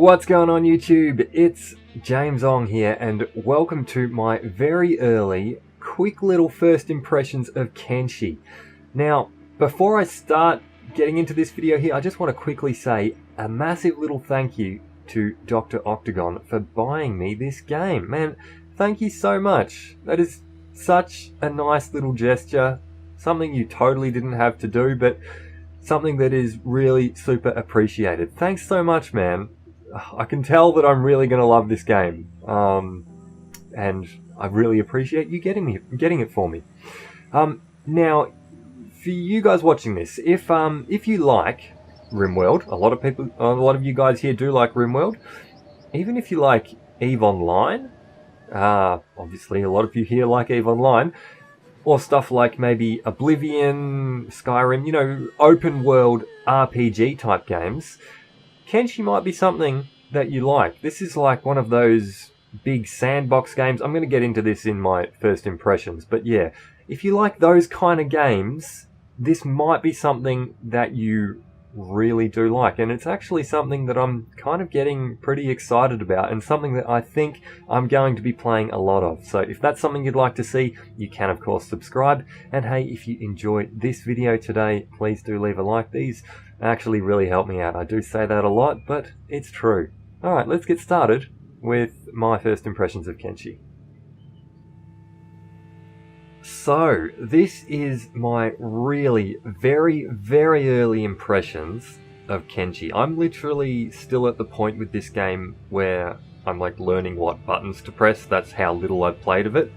What's going on YouTube? It's James Ong here and welcome to my very early, quick little first impressions of Kenshi. Now, before I start getting into this video here, I just want to quickly say a massive little thank you to Dr. Octagon for buying me this game. Man, thank you so much. That is such a nice little gesture. Something you totally didn't have to do, but something that is really super appreciated. Thanks so much, man. I can tell that I'm really going to love this game. And I really appreciate you getting it for me. Now, for you guys watching this, if you like RimWorld, a lot of you guys here do like RimWorld. Even if you like EVE Online, obviously a lot of you here like EVE Online, or stuff like maybe Oblivion, Skyrim, you know, open world RPG type games, Kenshi might be something that you like. This is like one of those big sandbox games. I'm going to get into this in my first impressions, but yeah, if you like those kind of games, this might be something that you really do like, and it's actually something that I'm kind of getting pretty excited about and something that I think I'm going to be playing a lot of. So if that's something you'd like to see, you can of course subscribe, and hey, if you enjoyed this video today, please do leave a like. These actually really help me out. I do say that a lot, but it's true. Alright, let's get started with my first impressions of Kenshi. So, this is my really very early impressions of Kenshi. I'm literally still at the point with this game where I'm like learning what buttons to press. That's how little I've played of it.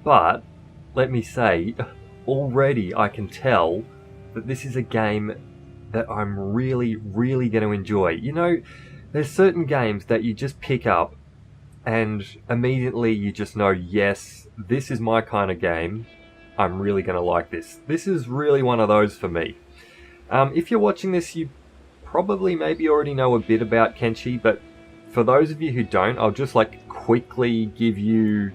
But, let me say, already I can tell that this is a game that I'm really going to enjoy. You know, there's certain games that you just pick up and immediately you just know, yes, this is my kind of game. I'm really going to like this. This is really one of those for me. If you're watching this, you probably maybe already know a bit about Kenshi, but for those of you who don't, I'll just like quickly give you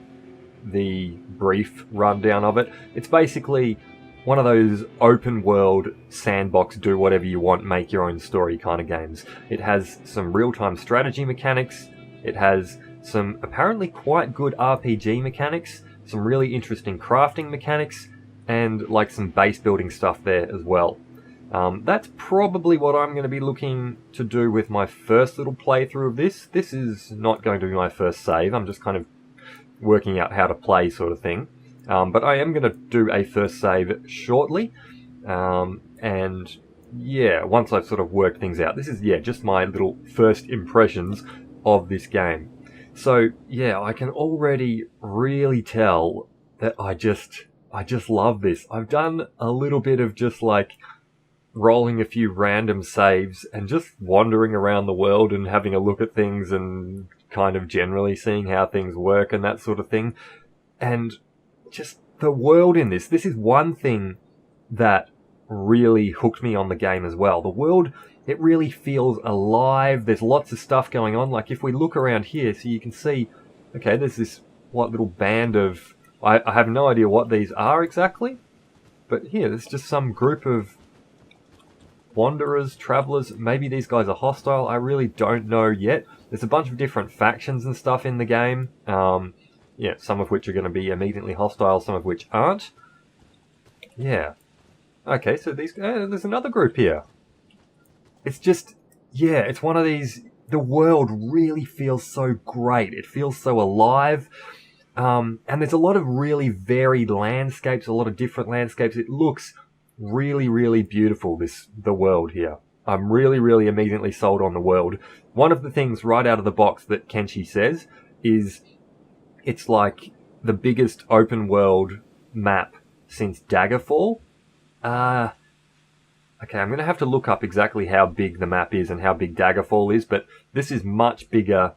the brief rundown of it. It's basically one of those open world sandbox, do whatever you want, make your own story kind of games. It has some real-time strategy mechanics. It has some apparently quite good RPG mechanics, some really interesting crafting mechanics, and like some base building stuff there as well. That's probably what I'm going to be looking to do with my first little playthrough of this. This is not going to be my first save. I'm just kind of working out how to play sort of thing. But I am going to do a first save shortly. And yeah, once I've sort of worked things out. This is, yeah, just my little first impressions of this game. So yeah, I can already really tell that I just love this. I've done a little bit of just like rolling a few random saves and just wandering around the world and having a look at things and kind of generally seeing how things work and that sort of thing. And just the world in this is one thing that really hooked me on the game as well. The world, it really feels alive. There's lots of stuff going on. Like if we look around here, so you can see, okay, there's this what little band of, I have no idea what these are exactly, but here, there's just some group of wanderers, travelers. Maybe these guys are hostile. I really don't know yet. There's a bunch of different factions and stuff in the game. Yeah, some of which are going to be immediately hostile, some of which aren't. Yeah. Okay, so there's another group here. It's just, yeah, it's one of these, the world really feels so great. It feels so alive. And there's a lot of really varied landscapes, a lot of different landscapes. It looks really beautiful, the world here. I'm really immediately sold on the world. One of the things right out of the box that Kenshi says is it's like the biggest open world map since Daggerfall. Okay, I'm going to have to look up exactly how big the map is and how big Daggerfall is, but this is much bigger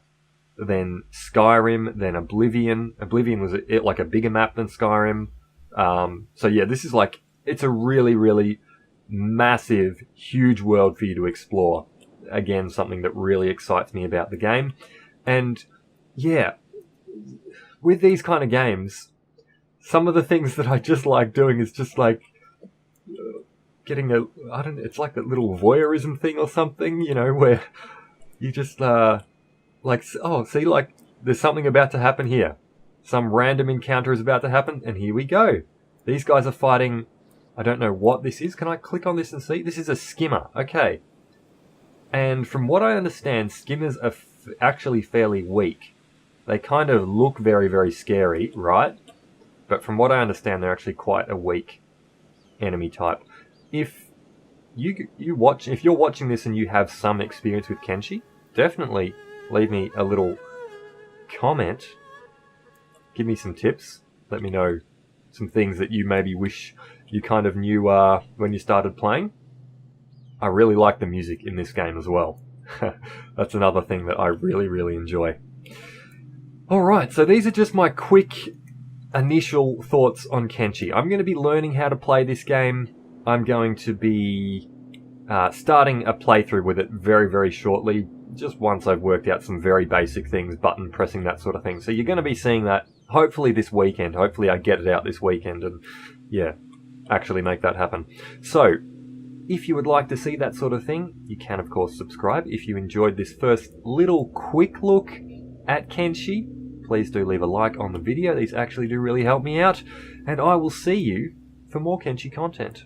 than Skyrim, than Oblivion. Oblivion was like a bigger map than Skyrim. So yeah, this is like, it's a really massive, huge world for you to explore. Again, something that really excites me about the game. And yeah, with these kind of games, some of the things that I just like doing is just like getting it's like that little voyeurism thing or something, you know, where You just, like, oh, see, like, there's something about to happen here. Some random encounter is about to happen, and here we go. These guys are fighting, I don't know what this is. Can I click on this and see? This is a skimmer. Okay. And from what I understand, skimmers are actually fairly weak. They kind of look very, very scary, right? But from what I understand, they're actually quite a weak enemy type. If you're watching this and you have some experience with Kenshi, definitely leave me a little comment. Give me some tips. Let me know some things that you maybe wish you kind of knew when you started playing. I really like the music in this game as well. That's another thing that I really, really enjoy. Alright, so these are just my quick initial thoughts on Kenshi. I'm going to be learning how to play this game. I'm going to be starting a playthrough with it very, very shortly. Just once I've worked out some very basic things, button pressing, that sort of thing. So you're going to be seeing that hopefully this weekend. Hopefully I get it out this weekend and, yeah, actually make that happen. So, if you would like to see that sort of thing, you can of course subscribe. If you enjoyed this first little quick look at Kenshi, please do leave a like on the video. These actually do really help me out. And I will see you for more Kenshi content.